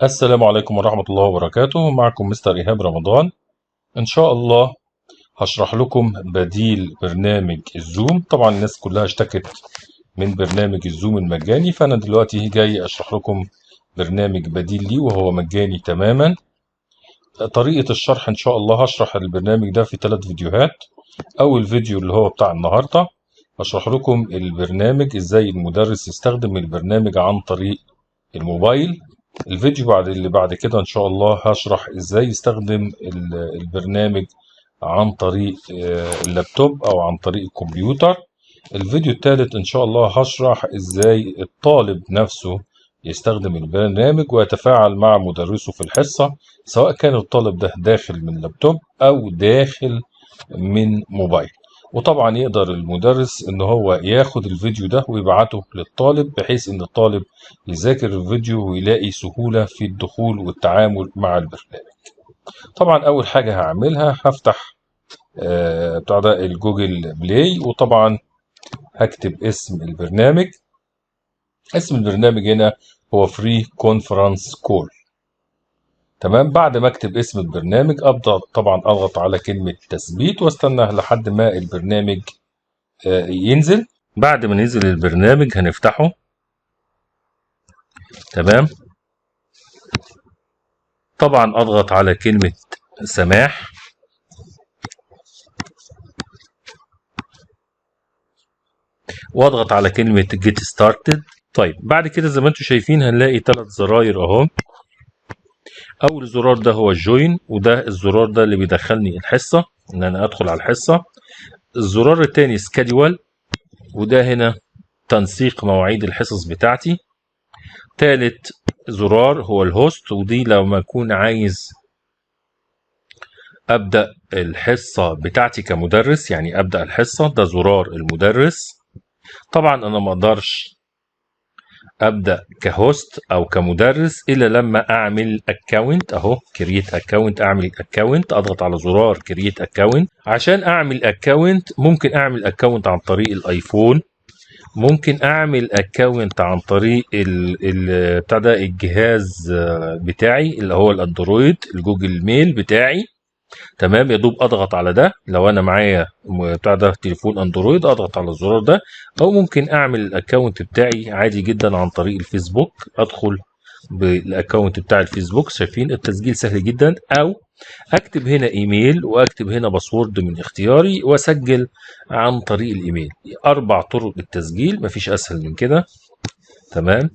السلام عليكم ورحمة الله وبركاته. معكم مستر إيهاب رمضان. إن شاء الله هشرح لكم بديل برنامج الزوم. طبعا الناس كلها اشتكت من برنامج الزوم المجاني، فأنا دلوقتي جاي أشرح لكم برنامج بديل ليه وهو مجاني تماما. طريقة الشرح إن شاء الله هشرح البرنامج ده في 3 فيديوهات. أول فيديو اللي هو بتاع النهاردة هشرح لكم البرنامج إزاي المدرس يستخدم البرنامج عن طريق الموبايل. الفيديو اللي بعد كده ان شاء الله هشرح ازاي يستخدم البرنامج عن طريق اللابتوب او عن طريق الكمبيوتر. الفيديو الثالث ان شاء الله هشرح ازاي الطالب نفسه يستخدم البرنامج ويتفاعل مع مدرسه في الحصة، سواء كان الطالب ده داخل من لابتوب او داخل من موبايل. وطبعا يقدر المدرس ان هو ياخد الفيديو ده ويبعته للطالب بحيث ان الطالب يذاكر الفيديو ويلاقي سهولة في الدخول والتعامل مع البرنامج. طبعا اول حاجة هعملها هفتح بتاع ده الجوجل بلاي، وطبعا هكتب اسم البرنامج. اسم البرنامج هنا هو فري كونفرنس كول. تمام، بعد ما اكتب اسم البرنامج ابدا طبعا اضغط على كلمة تثبيت واستنى لحد ما البرنامج ينزل. بعد ما نزل البرنامج هنفتحه. تمام، طبعا اضغط على كلمة سماح واضغط على كلمة جيت ستارتد. طيب بعد كده زي ما انتم شايفين هنلاقي 3 زراير اهو. اول زرار ده هو الجوين، وده الزرار ده اللي بيدخلني الحصة ان انا ادخل على الحصة. الزرار الثاني سكادول، وده هنا تنسيق مواعيد الحصص بتاعتي. ثالث زرار هو الهوست، ودي لما اكون عايز ابدا الحصة بتاعتي كمدرس، يعني ابدا الحصة، ده زرار المدرس. طبعا انا ما اقدرش ابدا كهوست او كمدرس الا لما اعمل اكونت اهو، كرييت اكونت. اعمل اكونت اضغط على زرار كرييت اكونت. عشان اعمل اكونت ممكن اعمل اكونت عن طريق الايفون، ممكن اعمل اكونت عن طريق بتاع ده الجهاز بتاعي اللي هو الاندرويد، الجوجل ميل بتاعي. تمام، يا دوب اضغط على ده لو انا معايا بتاع ده تليفون اندرويد اضغط على الزرار ده. او ممكن اعمل الاكونت بتاعي عادي جدا عن طريق الفيسبوك، ادخل بالاكونت بتاع الفيسبوك. شايفين التسجيل سهل جدا. او اكتب هنا ايميل واكتب هنا باسورد من اختياري واسجل عن طريق الايميل. 4 طرق التسجيل، مفيش اسهل من كده. تمام،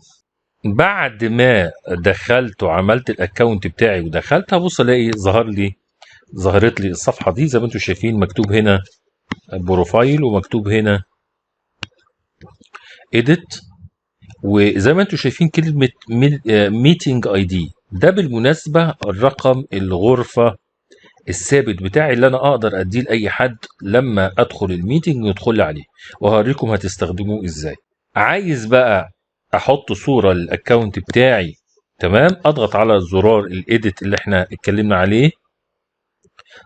بعد ما دخلت وعملت الاكونت بتاعي ودخلت هبص الاقي ظهرت لي الصفحة دي زي ما انتم شايفين. مكتوب هنا بروفايل ومكتوب هنا edit، وزي ما انتم شايفين كلمة ميتنج اي دي. ده بالمناسبة الرقم الغرفة الثابت بتاعي اللي انا اقدر اديه لاي حد لما ادخل الميتنج يدخل عليه، وهوريكم هتستخدموه ازاي. عايز بقى احط صورة للاكونت بتاعي. تمام، اضغط على زرار الايديت اللي احنا اتكلمنا عليه.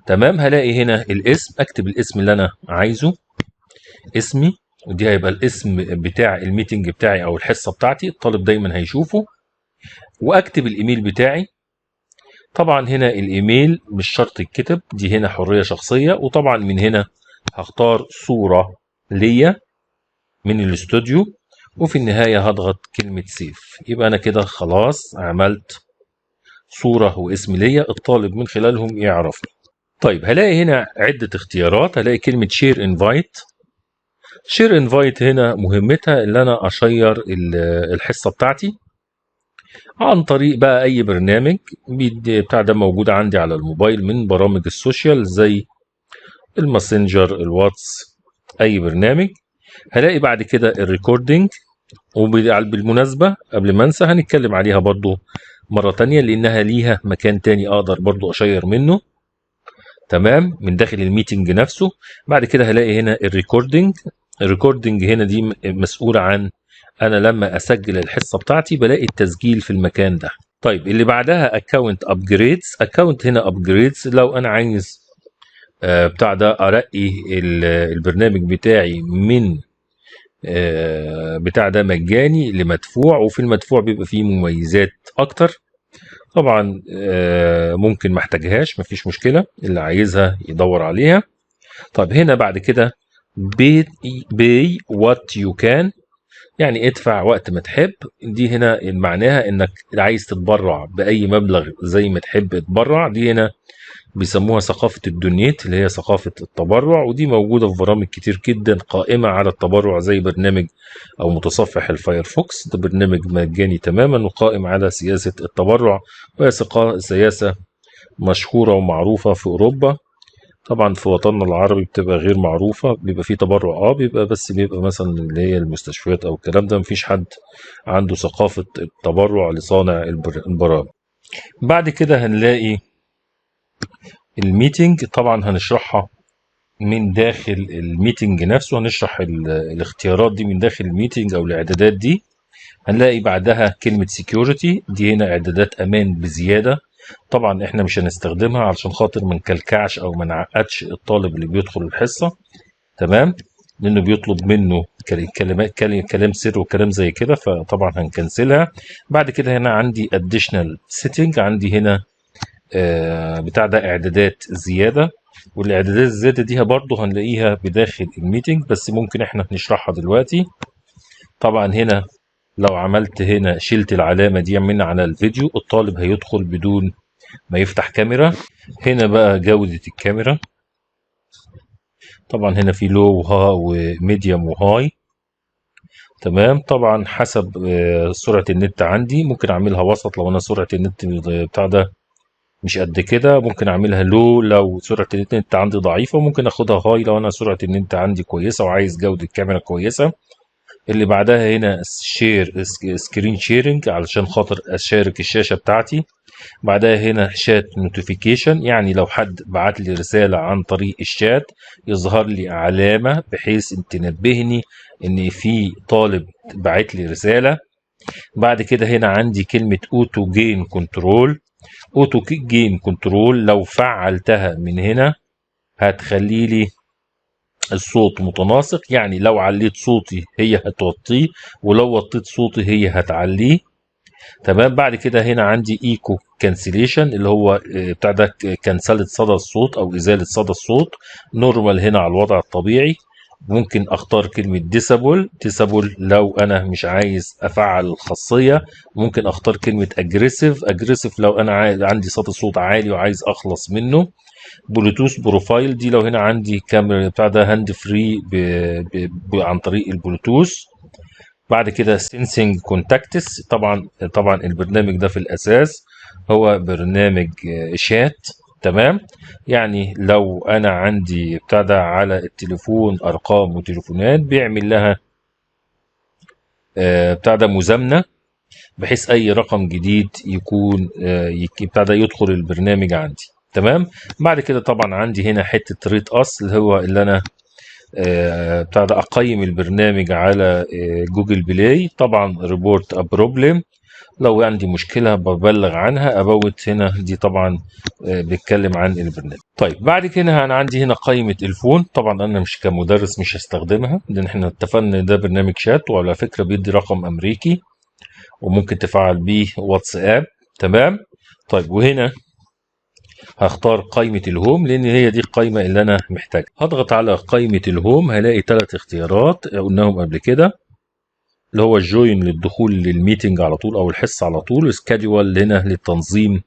تمام، هلاقي هنا الاسم، اكتب الاسم اللي انا عايزه، اسمي، ودي هيبقى الاسم بتاع الميتنج بتاعي او الحصة بتاعتي، الطالب دايما هيشوفه. واكتب الايميل بتاعي. طبعا هنا الايميل مش شرط يتكتب، دي هنا حرية شخصية. وطبعا من هنا هختار صورة ليا من الاستوديو، وفي النهاية هضغط كلمة سيف. يبقى انا كده خلاص عملت صورة واسم ليا الطالب من خلالهم يعرفني. طيب هلاقي هنا عدة اختيارات. هلاقي كلمة شير انفايت. شير انفايت هنا مهمتها ان انا اشير الحصة بتاعتي عن طريق بقى اي برنامج بتاع ده موجود عندي على الموبايل من برامج السوشيال زي الماسنجر، الواتس، اي برنامج. هلاقي بعد كده الريكوردينج، وبالمناسبة قبل ما انسى هنتكلم عليها برضو مرة تانية لانها ليها مكان تاني اقدر برضو اشير منه. تمام، من داخل الميتنج نفسه. بعد كده هلاقي هنا الريكوردينج. الريكوردينج هنا دي مسؤولة عن انا لما اسجل الحصة بتاعتي بلاقي التسجيل في المكان ده. طيب اللي بعدها اكونت ابجريدز. اكونت هنا ابجريدز لو انا عايز بتاع ده ارقي البرنامج بتاعي من بتاع ده مجاني لمدفوع، وفي المدفوع بيبقى فيه مميزات اكتر. طبعا ممكن ما احتاجهاش، مفيش مشكله، اللي عايزها يدور عليها. طيب هنا بعد كده pay what you can، يعني ادفع وقت ما تحب. دي هنا معناها انك عايز تتبرع باي مبلغ زي ما تحب تتبرع. دي هنا بيسموها ثقافة الدونيت، اللي هي ثقافة التبرع، ودي موجودة في برامج كتير جدا قائمة على التبرع، زي برنامج أو متصفح الفايرفوكس. ده برنامج مجاني تماما وقائم على سياسة التبرع، وهي سياسة مشهورة ومعروفة في أوروبا. طبعا في وطننا العربي بتبقى غير معروفة، بيبقى فيه تبرع بيبقى بس بيبقى مثلا اللي هي المستشفيات أو الكلام ده، مفيش حد عنده ثقافة التبرع لصانع البرامج. بعد كده هنلاقي الميتنج، طبعا هنشرحها من داخل الميتنج نفسه، هنشرح الاختيارات دي من داخل الميتنج او الاعدادات دي. هنلاقي بعدها كلمة security، دي هنا اعدادات امان بزيادة. طبعا احنا مش هنستخدمها علشان خاطر ما نكلكعش او ما نعقدش الطالب اللي بيدخل الحصة، تمام، لانه بيطلب منه كلمات كلام سر وكلام زي كده، فطبعا هنكنسلها. بعد كده هنا عندي additional setting، عندي هنا بتاع ده اعدادات زياده، والاعدادات الزياده دي برضه هنلاقيها بداخل الميتنج، بس ممكن احنا نشرحها دلوقتي. طبعا هنا لو عملت هنا شلت العلامه دي من على الفيديو، الطالب هيدخل بدون ما يفتح كاميرا. هنا بقى جوده الكاميرا، طبعا هنا في لو وميديوم وهاي، تمام. طبعا حسب سرعه النت عندي، ممكن اعملها وسط لو انا سرعه النت بتاع ده مش قد كده، ممكن اعملها لو سرعه النت عندي ضعيفه، وممكن اخدها هاي لو انا سرعه النت عندي كويسه وعايز جوده الكاميرا كويسه. اللي بعدها هنا سكرين شيرنج، علشان خاطر اشارك الشاشه بتاعتي. بعدها هنا شات نوتيفيكيشن، يعني لو حد بعت لي رساله عن طريق الشات يظهر لي علامه بحيث ان تنبهني ان في طالب بعت لي رساله. بعد كده هنا عندي كلمه اوتو جين كنترول. اوتو جيم كنترول لو فعلتها من هنا هتخلي لي الصوت متناسق، يعني لو عليت صوتي هي هتوطيه، ولو وطيت صوتي هي هتعليه، تمام. بعد كده هنا عندي ايكو كانسليشن، اللي هو بتاع ده كنسلة صدى الصوت او ازالة صدى الصوت. نورمال هنا على الوضع الطبيعي. ممكن اختار كلمة ديسابل لو انا مش عايز افعل الخاصية. ممكن اختار كلمة اجريسيف لو انا عندي صدى صوت عالي وعايز اخلص منه. بلوتوث بروفايل، دي لو هنا عندي كاميرا بتاع ده هاند فري عن طريق البلوتوث. بعد كده سينسينج كونتاكتس، طبعا البرنامج ده في الاساس هو برنامج شات، تمام. يعني لو انا عندي بتاع ده على التليفون ارقام وتليفونات، بيعمل لها بتاع ده مزامنه، بحيث اي رقم جديد يكون بتاع ده يدخل البرنامج عندي، تمام. بعد كده طبعا عندي هنا حته ريت اس، اللي هو اللي انا بتاع ده اقيم البرنامج على جوجل بلاي. طبعا ريبورت ا بروبلم، لو عندي مشكله ببلغ عنها. ابوت هنا دي طبعا بيتكلم عن البرنامج. طيب بعد كده انا عندي هنا قائمه الفون، طبعا انا مش كمدرس مش هستخدمها، لان احنا اتفقنا ان ده برنامج شات، وعلى فكره بيدي رقم امريكي وممكن تفعل بيه واتساب، تمام. طيب وهنا هختار قائمة الهوم، لان هي دي القائمة اللي انا محتاجها. هضغط على قائمة الهوم، هلاقي 3 اختيارات قلناهم قبل كده، اللي هو الجوين للدخول للميتنج على طول او الحصة على طول، سكادول هنا للتنظيم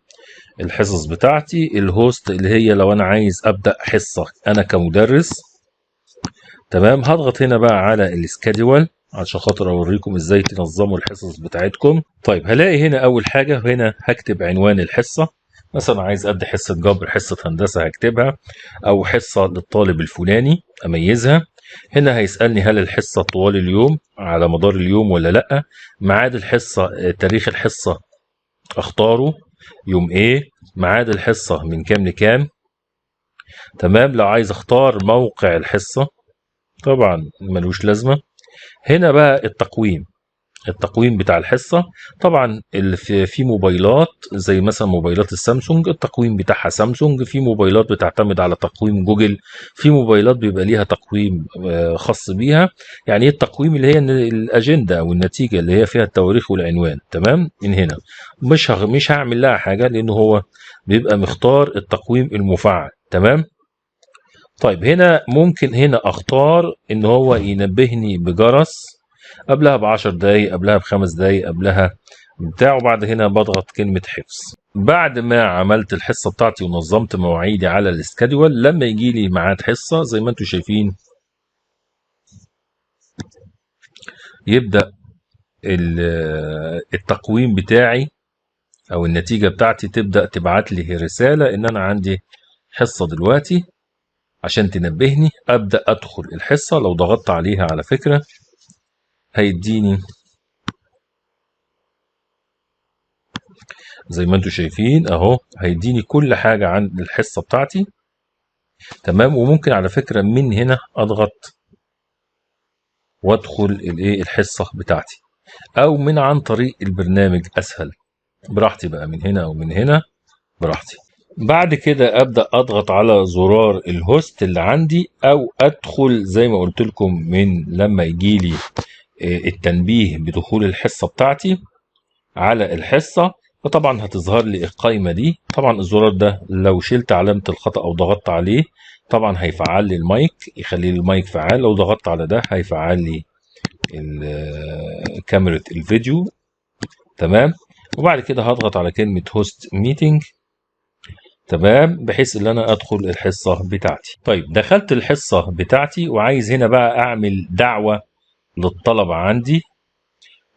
الحصص بتاعتي، الهوست اللي هي لو انا عايز ابدا حصة انا كمدرس، تمام. هضغط هنا بقى على السكادول عشان خاطر اوريكم ازاي تنظموا الحصص بتاعتكم. طيب هلاقي هنا اول حاجة هنا هكتب عنوان الحصة، مثلا عايز ادي حصة جبر، حصة هندسة هكتبها، او حصة للطالب الفلاني اميزها. هنا هيسألني هل الحصة طوال اليوم على مدار اليوم ولا لا. ميعاد الحصة تاريخ الحصة اختاره يوم ايه. ميعاد الحصة من كام لكام، تمام. لو عايز اختار موقع الحصة طبعا ملوش لازمة. هنا بقى التقويم، التقويم بتاع الحصة. طبعا في موبايلات زي مثلا موبايلات السامسونج التقويم بتاعها سامسونج، في موبايلات بتعتمد على تقويم جوجل، في موبايلات بيبقى ليها تقويم خاص بيها. يعني ايه التقويم؟ اللي هي الأجندة أو النتيجة اللي هي فيها التواريخ والعنوان. تمام. من هنا مش هعمل لها حاجة، لأنه هو بيبقى مختار التقويم المفعل. تمام. طيب هنا ممكن هنا اختار ان هو ينبهني بجرس قبلها ب10 دقايق، قبلها ب5 دقايق، قبلها بتاع، وبعد هنا بضغط كلمة حفظ. بعد ما عملت الحصة بتاعتي ونظمت مواعيدي على السكادول، لما يجي لي ميعاد حصة زي ما انتم شايفين يبدأ التقويم بتاعي او النتيجة بتاعتي تبدأ تبعت لي رسالة ان انا عندي حصة دلوقتي عشان تنبهني ابدأ ادخل الحصة. لو ضغطت عليها على فكرة هيديني زي ما انتم شايفين اهو، هيديني كل حاجة عن الحصة بتاعتي. تمام. وممكن على فكرة من هنا اضغط وادخل الحصة بتاعتي، او من عن طريق البرنامج اسهل، براحتي بقى، من هنا او من هنا براحتي. بعد كده ابدا اضغط على زرار الهوست اللي عندي، او ادخل زي ما قلت لكم من لما يجي لي التنبيه بدخول الحصة بتاعتي على الحصة، فطبعا هتظهر لي القائمة دي. طبعا الزرار ده لو شلت علامة الخطأ او ضغطت عليه طبعا هيفعل لي المايك، يخلي لي المايك فعال. لو ضغطت على ده هيفعل لي كاميرا الفيديو. تمام. وبعد كده هضغط على كلمة هوست ميتنج. تمام. بحيث ان انا ادخل الحصة بتاعتي. طيب دخلت الحصة بتاعتي وعايز هنا بقى اعمل دعوة للطلبة عندي.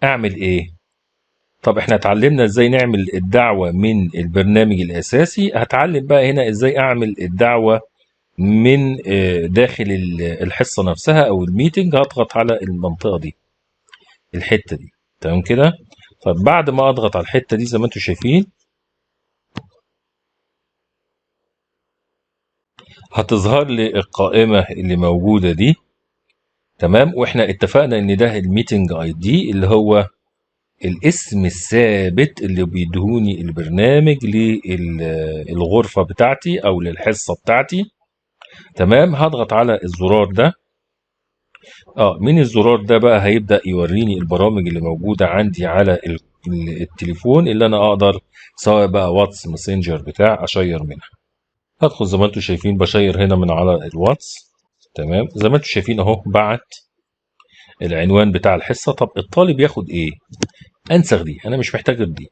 اعمل ايه؟ طب احنا اتعلمنا ازاي نعمل الدعوة من البرنامج الاساسي، هتعلم بقى هنا ازاي اعمل الدعوة من داخل الحصة نفسها او الميتنج. هضغط على المنطقة دي، الحتة دي. تمام كده. طب بعد ما اضغط على الحتة دي زي ما انتم شايفين هتظهر لي القائمة اللي موجودة دي. تمام. واحنا اتفقنا ان ده الميتنج اي دي اللي هو الاسم الثابت اللي بيدهوني البرنامج للغرفة بتاعتي او للحصة بتاعتي. تمام. هضغط على الزرار ده. من الزرار ده بقى هيبدأ يوريني البرامج اللي موجودة عندي على التليفون اللي انا اقدر سواء بقى واتس ماسنجر بتاع اشير منها. هدخل زي ما انتم شايفين بشير هنا من على الواتس. تمام. زي ما انتم شايفين اهو بعت العنوان بتاع الحصة. طب الطالب ياخد ايه؟ انسخ دي، انا مش محتاج غير دي.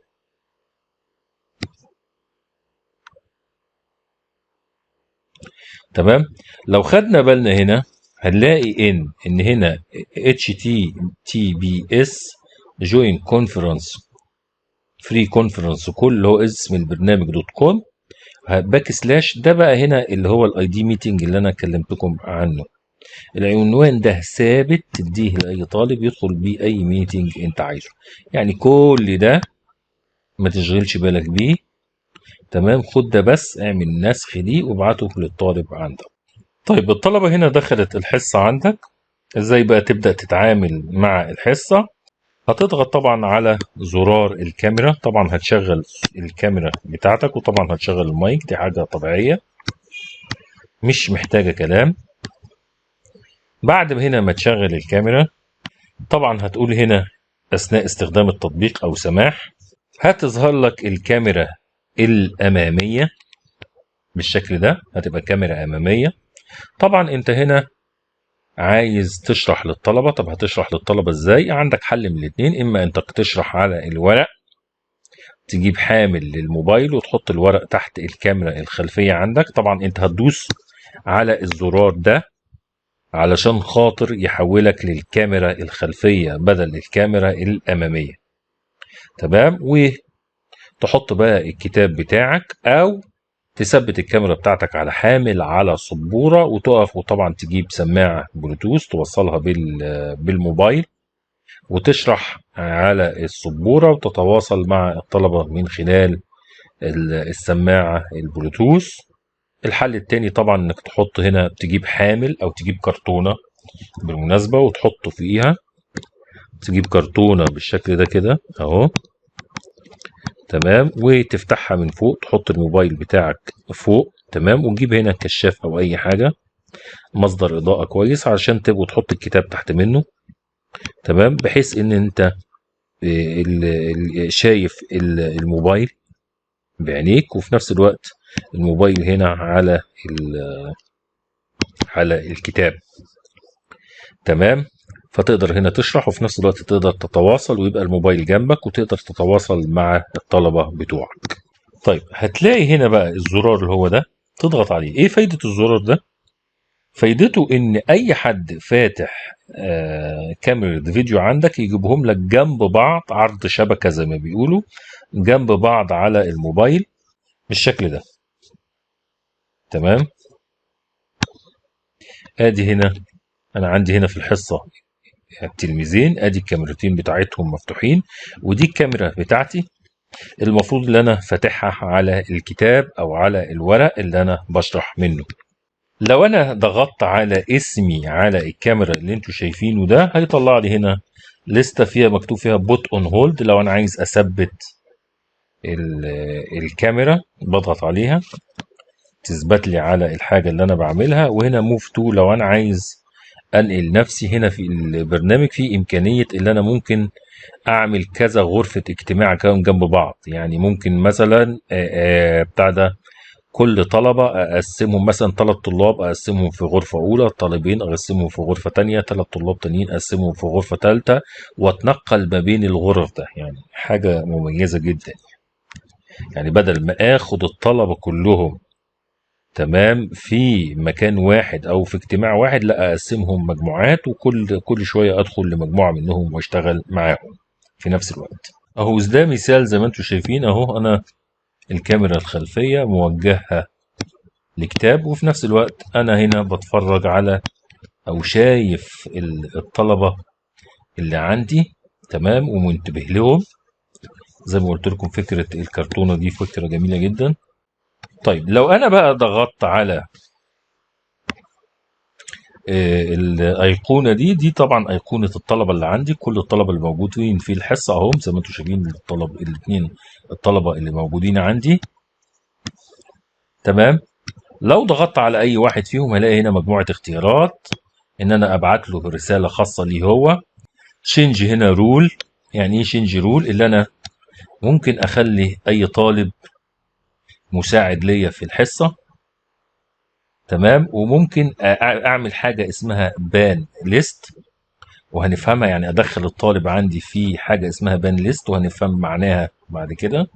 تمام. لو خدنا بالنا هنا هنلاقي ان هنا HTTPS جوين كونفرنس فري كونفرنس كل اللي هو اسم البرنامج .com باك سلاش. ده بقى هنا اللي هو الاي دي ميتنج اللي انا كلمتكم عنه. العنوان ده ثابت تديه لاي طالب يدخل بيه اي ميتنج انت عايزه. يعني كل ده ما تشغلش بالك بيه. تمام. خد ده بس، اعمل نسخ دي وابعته للطالب عندك. طيب الطلبة هنا دخلت الحصة عندك، ازاي بقى تبدأ تتعامل مع الحصة؟ هتضغط طبعا على زرار الكاميرا. طبعا هتشغل الكاميرا بتاعتك وطبعا هتشغل المايك، دي حاجة طبيعية مش محتاجة كلام. بعد ما هنا ما تشغل الكاميرا طبعا هتقول هنا اثناء استخدام التطبيق او سماح، هتظهر لك الكاميرا الامامية بالشكل ده، هتبقى كاميرا امامية. طبعا انت هنا عايز تشرح للطلبة. طب هتشرح للطلبة ازاي؟ عندك حل من الاتنين، اما انت تشرح على الورق، تجيب حامل للموبايل وتحط الورق تحت الكاميرا الخلفية عندك. طبعا انت هتدوس على الزرار ده علشان خاطر يحولك للكاميرا الخلفية بدل الكاميرا الامامية. تمام. وتحط بقى الكتاب بتاعك او تثبت الكاميرا بتاعتك على حامل على سبورة وتقف، وطبعا تجيب سماعة بلوتوث توصلها بالموبايل وتشرح على السبورة وتتواصل مع الطلبة من خلال السماعة البلوتوث. الحل التاني طبعا انك تحط هنا، تجيب حامل او تجيب كرتونة بالمناسبة وتحطه فيها. تجيب كرتونة بالشكل ده كده اهو، تمام، وتفتحها من فوق، تحط الموبايل بتاعك فوق، تمام، وتجيب هنا كشاف او اي حاجة مصدر اضاءة كويس عشان تبقوا تحط الكتاب تحت منه، تمام، بحيث ان انت شايف الموبايل بعينيك، وفي نفس الوقت الموبايل هنا على الكتاب، تمام. فتقدر هنا تشرح وفي نفس الوقت تقدر تتواصل، ويبقى الموبايل جنبك وتقدر تتواصل مع الطلبة بتوعك. طيب هتلاقي هنا بقى الزرار اللي هو ده، تضغط عليه. ايه فايدة الزرار ده؟ فايدته ان اي حد فاتح كاميرا فيديو عندك يجيبهم لك جنب بعض، عرض شبكة زي ما بيقولوا، جنب بعض على الموبايل بالشكل ده، تمام. ادي هنا انا عندي هنا في الحصة التلميذين، ادي الكاميرتين بتاعتهم مفتوحين، ودي الكاميرا بتاعتي المفروض اللي انا فاتحها على الكتاب او على الورق اللي انا بشرح منه. لو انا ضغطت على اسمي على الكاميرا اللي انتوا شايفينه ده، هيطلع لي هنا لسته فيها مكتوب فيها بوت اون هولد. لو انا عايز اثبت الكاميرا بضغط عليها تثبت لي على الحاجه اللي انا بعملها. وهنا موف تو لو انا عايز انقل نفسي. هنا في البرنامج في امكانيه اللي انا ممكن اعمل كذا غرفه اجتماع كانوا جنب بعض، يعني ممكن مثلا بتاع ده كل طلبة أقسمهم مثلا 3 طلاب أقسمهم في غرفة أولى، طالبين أقسمهم في غرفة تانية، 3 طلاب تانيين أقسمهم في غرفة تالتة، وأتنقل ما بين الغرف ده. يعني حاجة مميزة جدا، يعني بدل ما آخد الطلبة كلهم تمام في مكان واحد أو في اجتماع واحد، لا أقسمهم مجموعات، وكل شوية أدخل لمجموعة منهم وأشتغل معاهم في نفس الوقت. أهو ده مثال زي ما أنتم شايفين أهو، أنا الكاميرا الخلفية موجهة لكتاب، وفي نفس الوقت انا هنا بتفرج على او شايف الطلبة اللي عندي، تمام، ومنتبه لهم. زي ما قلت لكم فكرة الكرتونة دي فكرة جميلة جدا. طيب لو انا بقى ضغطت على الايقونة دي طبعا ايقونة الطلبة اللي عندي، كل الطلبة اللي موجودين في الحصة اهم زي ما انتم شايفين، الاثنين الطلبة اللي موجودين عندي، تمام. لو ضغطت على اي واحد فيهم هلاقي هنا مجموعة اختيارات ان انا ابعت له رسالة خاصة ليه هو. شينج هنا رول. يعني ايه شينج رول؟ اللي انا ممكن اخلي اي طالب مساعد ليا في الحصة، تمام، وممكن اعمل حاجة اسمها بان ليست وهنفهمها، يعني ادخل الطالب عندي في حاجة اسمها بان ليست وهنفهم معناها بعد كده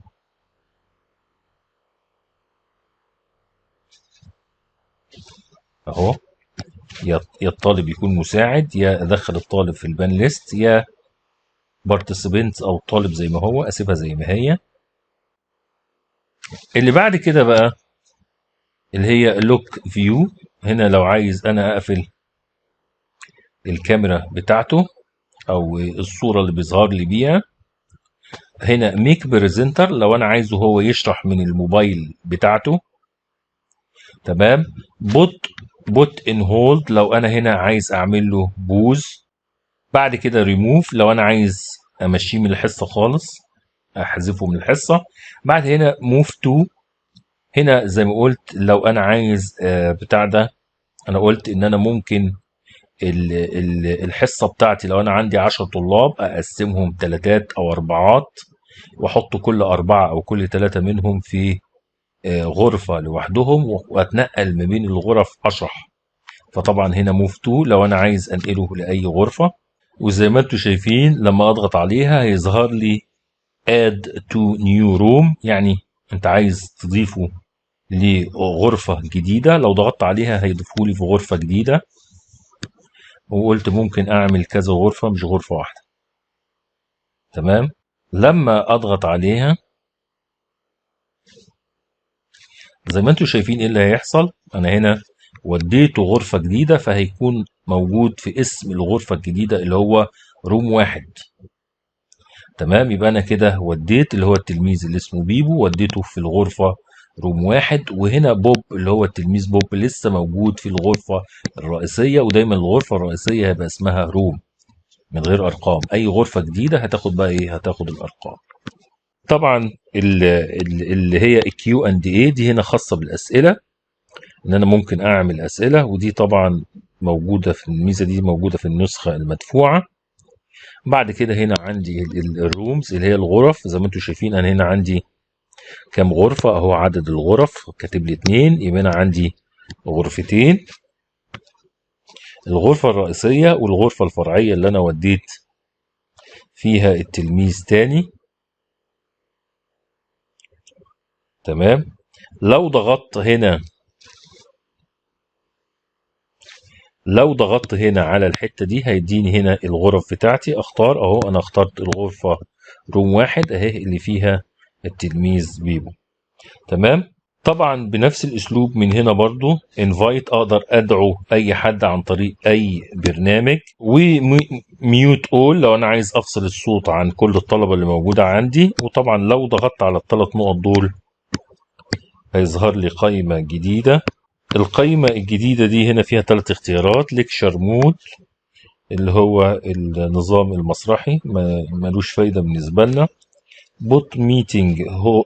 اهو. يا الطالب يكون مساعد، يا ادخل الطالب في البان ليست، يا بارتيسيبنت او الطالب زي ما هو اسيبها زي ما هي. اللي بعد كده بقى اللي هي لوك فيو. هنا لو عايز انا اقفل الكاميرا بتاعته او الصورة اللي بيظهر لي بيها. هنا ميك بريزنتر لو انا عايزه هو يشرح من الموبايل بتاعته، تمام. بوت ان هولد لو انا هنا عايز اعمل له بوز. بعد كده ريموف لو انا عايز امشيه من الحصة خالص، احذفه من الحصة. بعد هنا موف تو، هنا زي ما قلت لو انا عايز بتاع ده، انا قلت ان انا ممكن الحصة بتاعتي لو أنا عندي 10 طلاب أقسمهم تلاتات أو أربعات، وأحط كل 4 أو كل 3 منهم في غرفة لوحدهم، وأتنقل ما بين الغرف أشرح. فطبعا هنا موف تو لو أنا عايز أنقله لأي غرفة. وزي ما انتم شايفين لما أضغط عليها هيظهر لي add to new room، يعني أنت عايز تضيفه لغرفة جديدة. لو ضغطت عليها هيضيفه لي في غرفة جديدة، وقلت ممكن اعمل كذا غرفة مش غرفة واحدة، تمام. لما اضغط عليها زي ما انتم شايفين ايه اللي هيحصل. انا هنا وديته غرفة جديدة فهيكون موجود في اسم الغرفة الجديدة اللي هو روم 1، تمام. يبقى انا كده وديت اللي هو التلميذ اللي اسمه بيبو وديته في الغرفة روم 1. وهنا بوب اللي هو التلميذ بوب لسه موجود في الغرفة الرئيسية، ودايما الغرفة الرئيسية هيبقى اسمها روم. من غير ارقام. اي غرفه جديده هتاخد بقى ايه؟ هتاخد الارقام. طبعا اللي هي الكيو اند اي دي هنا خاصه بالاسئله، ان انا ممكن اعمل اسئله، ودي طبعا موجوده في الميزه دي موجوده في النسخه المدفوعه. بعد كده هنا عندي الرومز اللي هي الغرف. زي ما انتم شايفين انا هنا عندي كام غرفه اهو، عدد الغرف كاتب لي 2، يبقى انا عندي غرفتين، الغرفه الرئيسيه والغرفه الفرعيه اللي انا وديت فيها التلميذ تاني. تمام. لو ضغطت هنا على الحته دي هيديني هنا الغرف بتاعتي. اختار اهو، انا اخترت الغرفه روم 1 اهي اللي فيها التلميذ بيبو. تمام. طبعا بنفس الاسلوب من هنا برضو انفايت، اقدر ادعو اي حد عن طريق اي برنامج، وميوت اول لو انا عايز افصل الصوت عن كل الطلبه اللي موجوده عندي. وطبعا لو ضغطت على الثلاث نقط دول هيظهر لي قائمه جديده. القائمه الجديده دي هنا فيها 3 اختيارات: ليكشر مود اللي هو النظام المسرحي ملوش فايده بالنسبه لنا، بوت ميتنج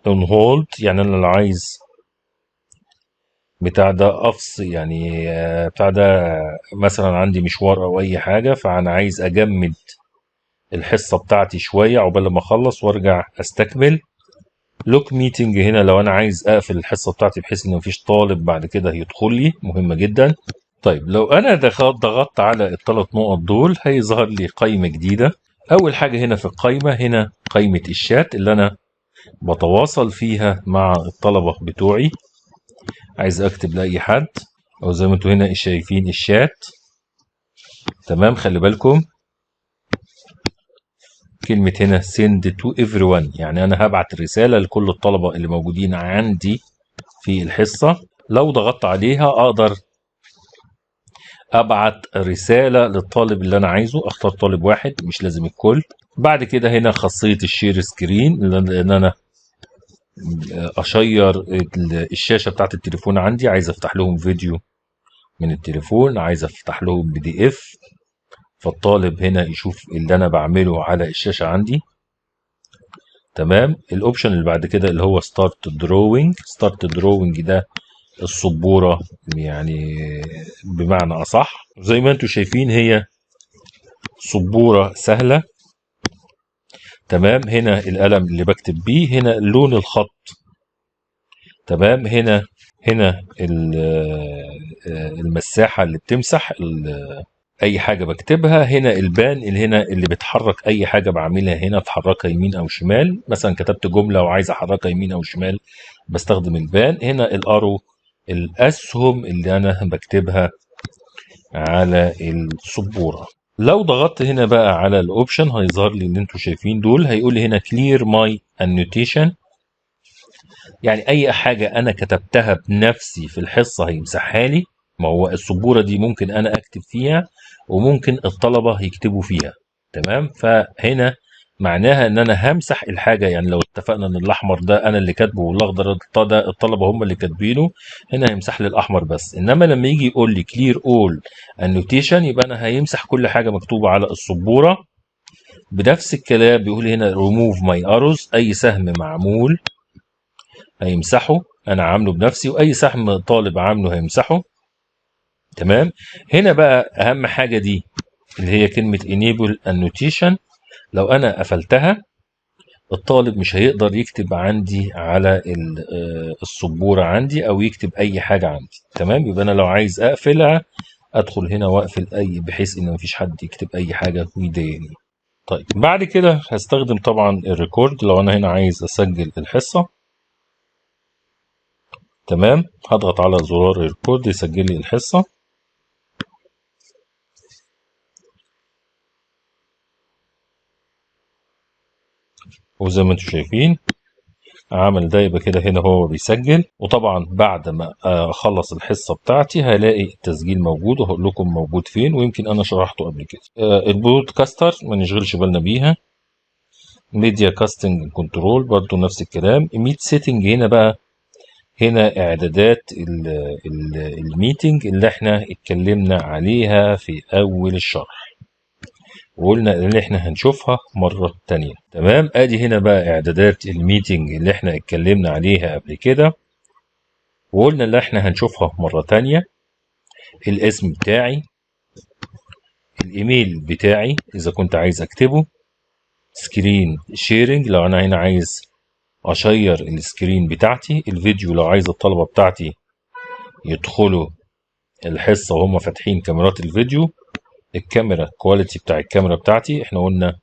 اون هولد يعني انا لو عايز بتاع ده افصل يعني بتاع ده مثلا عندي مشوار او اي حاجه فانا عايز اجمد الحصه بتاعتي شويه عقبال ما اخلص وارجع استكمل. لوك ميتنج هنا لو انا عايز اقفل الحصه بتاعتي بحيث ان مفيش طالب بعد كده يدخل لي، مهمه جدا. طيب لو انا ضغطت على الثلاث نقط دول هيظهر لي قائمه جديده. اول حاجه هنا في القائمه هنا قائمه الشات اللي انا بتواصل فيها مع الطلبه بتوعي، عايز اكتب لاي حد، او زي ما انتوا هنا شايفين الشات. تمام. خلي بالكم كلمة هنا send to everyone يعني انا هبعت رسالة لكل الطلبة اللي موجودين عندي في الحصة. لو ضغطت عليها اقدر ابعت رسالة للطالب اللي انا عايزه، اختار طالب واحد مش لازم الكل. بعد كده هنا خاصية الشير سكرين ان انا اشير الشاشة بتاعت التليفون عندي، عايز افتح لهم فيديو من التليفون، عايز افتح لهم PDF فالطالب هنا يشوف اللي انا بعمله على الشاشة عندي. تمام. الاوبشن اللي بعد كده اللي هو ستارت دروينج ده السبورة يعني بمعنى اصح. زي ما انتم شايفين هي سبورة سهلة. تمام. هنا القلم اللي بكتب بيه، هنا لون الخط. تمام. هنا المساحة اللي بتمسح اي حاجه بكتبها. هنا البان اللي هنا اللي بتحرك اي حاجه بعملها، هنا تحركها يمين او شمال، مثلا كتبت جمله وعايز احركها يمين او شمال بستخدم البان. هنا الارو الاسهم اللي انا بكتبها على السبوره. لو ضغطت هنا بقى على الاوبشن هيظهر لي اللي انتم شايفين دول، هيقول لي هنا كلير ماي انوتيشن يعني اي حاجه انا كتبتها بنفسي في الحصه هيمسحها لي. ما هو السبوره دي ممكن انا اكتب فيها وممكن الطلبه يكتبوا فيها. تمام. فهنا معناها ان انا همسح الحاجه، يعني لو اتفقنا ان الاحمر ده انا اللي كاتبه والاخضر ده الطلبه هم اللي كاتبينه، هنا هيمسح لي الاحمر بس. انما لما يجي يقول لي كلير اول انوتيشن يبقى انا هيمسح كل حاجه مكتوبه على السبوره. بنفس الكلام بيقول هنا ريموف ماي اروز، اي سهم معمول هيمسحه انا عامله بنفسي، واي سهم طالب عامله هيمسحه. تمام. هنا بقى اهم حاجه دي اللي هي كلمه enable annotation، لو انا قفلتها الطالب مش هيقدر يكتب عندي على السبوره عندي او يكتب اي حاجه عندي. تمام. يبقى انا لو عايز اقفلها ادخل هنا واقفل اي بحيث ان مفيش حد يكتب اي حاجه ويضايقني. طيب بعد كده هستخدم طبعا الريكورد لو انا هنا عايز اسجل الحصه. تمام. هضغط على زرار الريكورد يسجل لي الحصه. وزي ما انتم شايفين عمل ده، يبقى كده هنا هو بيسجل. وطبعا بعد ما اخلص الحصه بتاعتي هلاقي التسجيل موجود وهقول لكم موجود فين، ويمكن انا شرحته قبل كده. البرودكاستر ما نشغلش بالنا بيها. ميديا كاستنج كنترول برضو نفس الكلام. ميت سيتنج هنا بقى هنا اعدادات الميتنج اللي احنا اتكلمنا عليها في اول الشرح، وقلنا ان احنا هنشوفها مرة تانية. تمام. ادي هنا بقى اعدادات الميتنج اللي احنا اتكلمنا عليها قبل كده، وقلنا ان احنا هنشوفها مرة تانية. الاسم بتاعي، الايميل بتاعي اذا كنت عايز اكتبه، سكرين شيرنج لو انا هنا عايز اشير السكرين بتاعتي، الفيديو لو عايز الطلبة بتاعتي يدخلوا الحصة وهم فاتحين كاميرات الفيديو، الكاميرا كواليتي بتاع الكاميرا بتاعتي احنا قلنا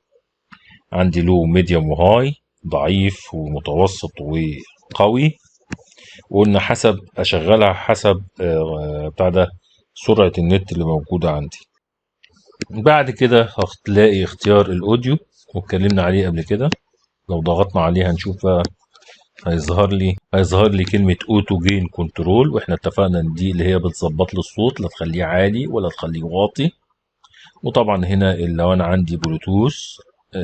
عندي لو ميديوم وهاي، ضعيف ومتوسط وقوي، وقلنا حسب اشغلها حسب بتاع ده سرعة النت اللي موجودة عندي. بعد كده هتلاقي اختيار الاوديو واتكلمنا عليه قبل كده، لو ضغطنا عليه هنشوف هيظهر لي كلمة اوتو جين كنترول، واحنا اتفقنا ان دي اللي هي بتظبط لي الصوت، لا تخليه عالي ولا تخليه واطي. وطبعا هنا لو انا عندي بلوتوث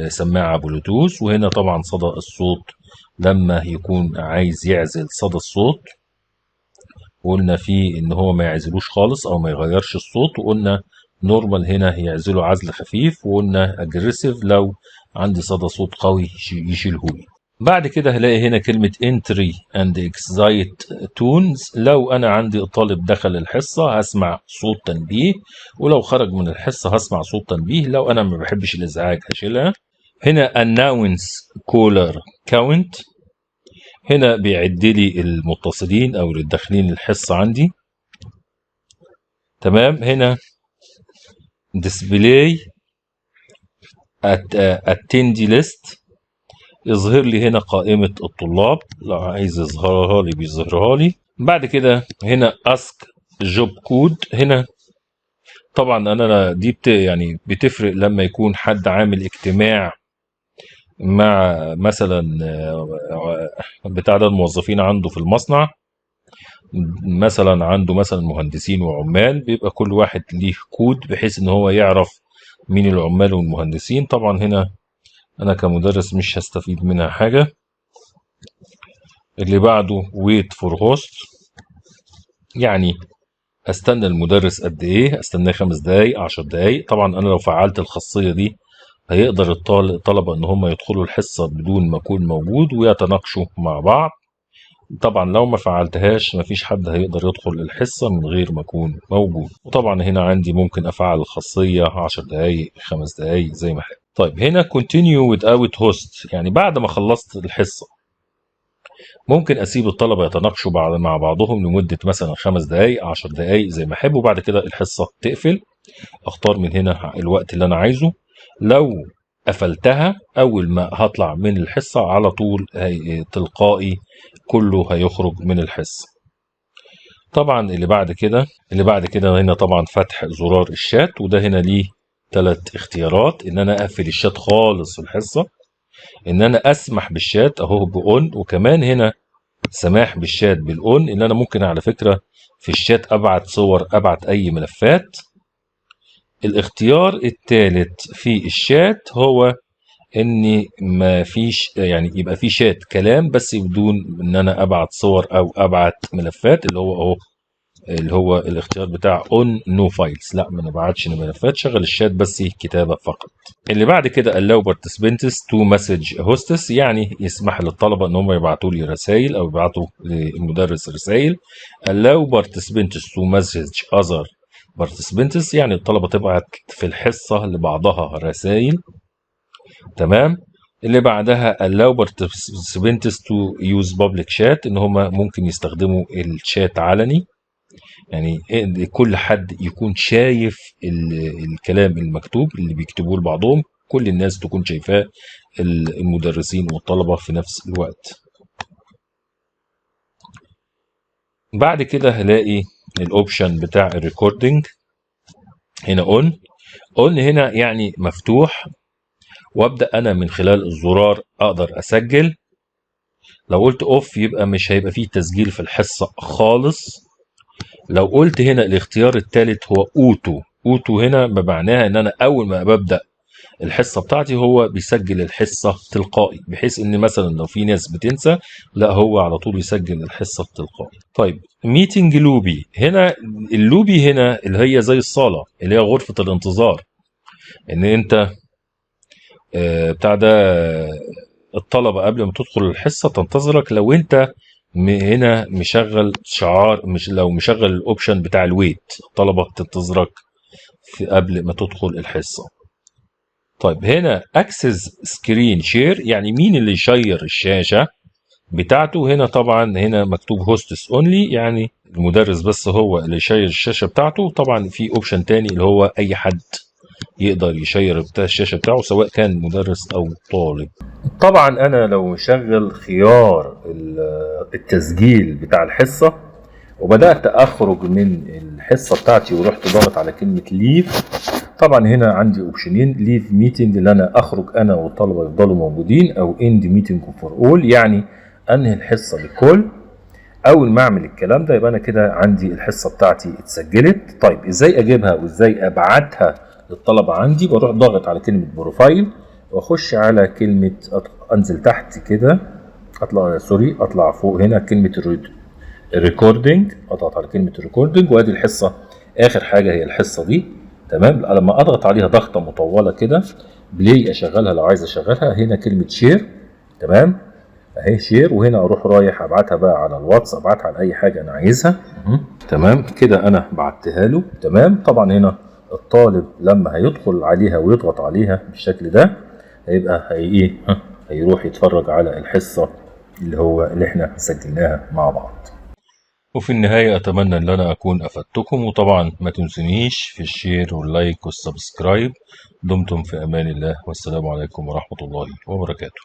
سماعة بلوتوث، وهنا طبعا صدى الصوت لما يكون عايز يعزل صدى الصوت، وقلنا فيه ان هو ما يعزلوش خالص او ما يغيرش الصوت، وقلنا نورمال هنا يعزله عزل خفيف، وقلنا اجريسيف لو عندي صدى صوت قوي يشيلهولي. بعد كده هلاقي هنا كلمة entry and exit tones، لو أنا عندي الطالب دخل الحصة هسمع صوت تنبيه، ولو خرج من الحصة هسمع صوت تنبيه، لو أنا ما بحبش الإزعاج هشيلها. هنا announce caller count، هنا بيعد لي المتصلين أو اللي داخلين الحصة عندي. تمام. هنا display attendee list، يظهر لي هنا قائمة الطلاب، لو عايز يظهرها لي بيظهرها لي. بعد كده هنا ask job code، هنا طبعا انا دي يعني بتفرق لما يكون حد عامل اجتماع مع مثلا بتاع ده الموظفين عنده في المصنع، مثلا عنده مثلا مهندسين وعمال، بيبقى كل واحد ليه كود بحيث ان هو يعرف مين العمال والمهندسين. طبعا هنا انا كمدرس مش هستفيد منها حاجة. اللي بعده wait for host، يعني استنى المدرس قد ايه، استناه 5 دقايق 10 دقايق. طبعا انا لو فعلت الخاصية دي هيقدر الطلبة ان هم يدخلوا الحصة بدون ما اكون موجود ويتناقشوا مع بعض. طبعا لو ما فعلتهاش مفيش حد هيقدر يدخل الحصة من غير ما اكون موجود. وطبعا هنا عندي ممكن افعل الخاصية 10 دقايق 5 دقايق زي ما احب. طيب هنا continue without host، يعني بعد ما خلصت الحصة ممكن اسيب الطلبه يتناقشوا مع بعضهم لمده مثلا 5 دقائق 10 دقائق زي ما احب، وبعد كده الحصه تقفل. اختار من هنا الوقت اللي انا عايزه. لو قفلتها اول ما هطلع من الحصه على طول تلقائي كله هيخرج من الحصه. طبعا اللي بعد كده هنا طبعا فتح زرار الشات، وده هنا ليه 3 اختيارات: ان انا اقفل الشات خالص في الحصه، ان انا اسمح بالشات اهو باون، وكمان هنا سماح بالشات بالاون، ان انا ممكن على فكرة في الشات ابعت صور ابعت اي ملفات. الاختيار الثالث في الشات هو ان ما فيش يعني يبقى في شات كلام بس بدون ان انا ابعت صور او ابعت ملفات، اللي هو اهو اللي هو الاختيار بتاع اون نو فايلز، لا ما نبعتش ملفات، شغل الشات بس كتابة فقط. اللي بعد كده allow participants to message hostess، يعني يسمح للطلبة ان هم يبعتوا لي رسائل او يبعتوا للمدرس رسائل. allow participants to message other participants، يعني الطلبة تبعت في الحصة لبعضها رسائل. تمام. اللي بعدها allow participants to use public chat، ان هم ممكن يستخدموا الشات علني، يعني كل حد يكون شايف الكلام المكتوب اللي بيكتبوه لبعضهم، كل الناس تكون شايفاه، المدرسين والطلبة في نفس الوقت. بعد كده هلاقي الاوبشن بتاع الريكوردنج هنا اون هنا يعني مفتوح، وابدا انا من خلال الزرار اقدر اسجل. لو قلت اوف يبقى مش هيبقى فيه تسجيل في الحصة خالص. لو قلت هنا الاختيار الثالث هو اوتو هنا بمعناها ان انا اول ما ببدا الحصه بتاعتي هو بيسجل الحصه تلقائي، بحيث ان مثلا لو في ناس بتنسى لا هو على طول يسجل الحصه تلقائي. طيب ميتنج لوبي، هنا اللوبي هنا اللي هي زي الصاله اللي هي غرفه الانتظار، ان انت بتاع ده الطلبة قبل ما تدخل الحصة تنتظرك. لو انت هنا مشغل شعار، مش لو مشغل الاوبشن بتاع الويت، الطلبة تنتظرك في قبل ما تدخل الحصة. طيب هنا اكسس سكرين شير، يعني مين اللي يشير الشاشة بتاعته. هنا طبعا هنا مكتوب هوستس اونلي، يعني المدرس بس هو اللي يشير الشاشة بتاعته. طبعا في اوبشن تاني اللي هو اي حد يقدر يشير بتاع الشاشة بتاعه سواء كان مدرس أو طالب. طبعا أنا لو مشغل خيار التسجيل بتاع الحصة وبدأت أخرج من الحصة بتاعتي ورحت ضاغط على كلمة ليف، طبعا هنا عندي اوبشنين: ليف ميتنج اللي أنا أخرج أنا والطلبة يفضلوا موجودين، أو إند ميتنج فور أول يعني أنهي الحصة للكل. اول ما اعمل الكلام ده يبقى انا كده عندي الحصه بتاعتي اتسجلت. طيب ازاي اجيبها وازاي ابعتها للطلبه عندي؟ بروح ضاغط على كلمه بروفايل واخش على كلمه انزل تحت كده، اطلع فوق هنا كلمه الريكوردنج، اضغط على كلمه الريكوردنج وادي الحصه. اخر حاجه هي الحصه دي. تمام. لما اضغط عليها ضغطه مطوله كده بلاي اشغلها لو عايز اشغلها. هنا كلمه شير. تمام اهي شير، وهنا اروح رايح ابعتها بقى على الواتس، ابعتها على اي حاجه انا عايزها. تمام كده انا بعتها له. تمام. طبعا هنا الطالب لما هيدخل عليها ويضغط عليها بالشكل ده هيبقى ايه، هيروح يتفرج على الحصه اللي احنا سجلناها مع بعض. وفي النهاية أتمنى أن أنا أكون أفدتكم، وطبعا ما تنسونيش في الشير واللايك والسبسكرايب. دمتم في أمان الله، والسلام عليكم ورحمة الله وبركاته.